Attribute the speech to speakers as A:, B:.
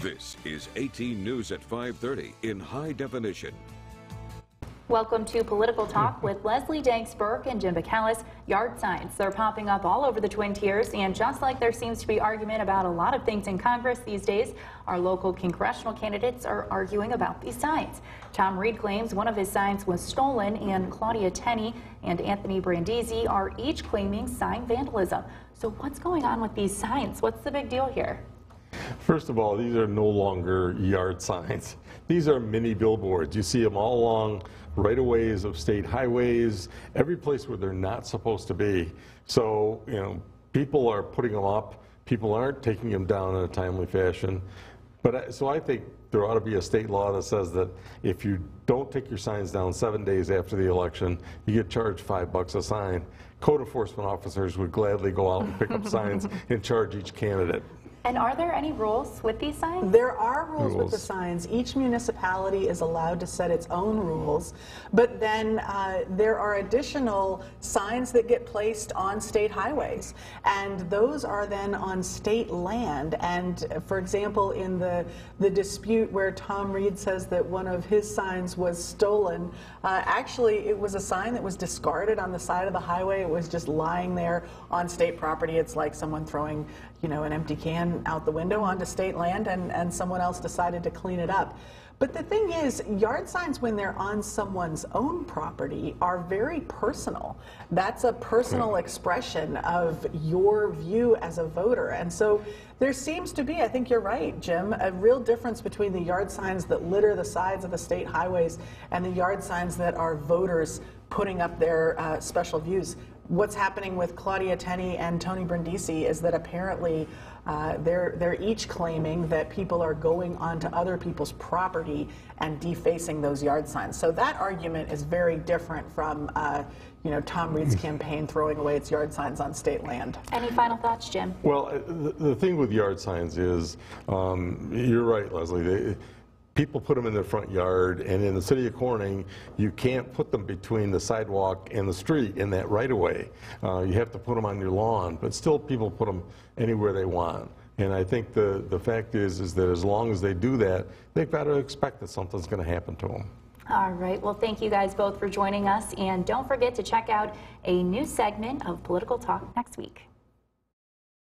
A: This is 18 News at 5:30 in high definition.
B: Welcome to Political Talk with Leslie Danks-Burke and Jim Bacallis. Yard signs, they're popping up all over the Twin Tiers, and just like there seems to be argument about a lot of things in Congress these days, our local congressional candidates are arguing about these signs. Tom Reed claims one of his signs was stolen, and Claudia Tenney and Anthony Brandisi are each claiming sign vandalism. So what's going on with these signs? What's the big deal here?
C: First of all, these are no longer yard signs. These are mini billboards. You see them all along right-of-ways of state highways, every place where they're not supposed to be. So, people are putting them up. People aren't taking them down in a timely fashion. So I think there ought to be a state law that says that if you don't take your signs down 7 days after the election, you get charged $5 a sign. Code enforcement officers would gladly go out and pick up signs and charge each candidate.
B: And are there any rules with these signs?
D: There are rules with the signs. Each municipality is allowed to set its own rules, but then there are additional signs that get placed on state highways, and those are then on state land. And for example, in the dispute where Tom Reed says that one of his signs was stolen, actually it was a sign that was discarded on the side of the highway. It was just lying there on state property. It's like someone throwing, an empty can out the window onto state land, and someone else decided to clean it up. But the thing is, yard signs, when they're on someone's own property, are very personal. That's a personal expression of your view as a voter. And so there seems to be, I think you're right, Jim, a real difference between the yard signs that litter the sides of the state highways and the yard signs that are voters putting up their special views. What's happening with Claudia Tenney and Tony Brandisi is that apparently they're each claiming that people are going onto other people's property and defacing those yard signs. So that argument is very different from Tom Reed's campaign throwing away its yard signs on state land.
B: Any final thoughts, Jim?
C: Well, the thing with yard signs is, you're right, Leslie. People put them in their front yard, and in the city of Corning, you can't put them between the sidewalk and the street in that right-of-way. You have to put them on your lawn, but still people put them anywhere they want. And I think the fact is that as long as they do that, they've got to expect that something's going to happen to them.
B: All right. Well, thank you guys both for joining us, and don't forget to check out a new segment of Political Talk next week.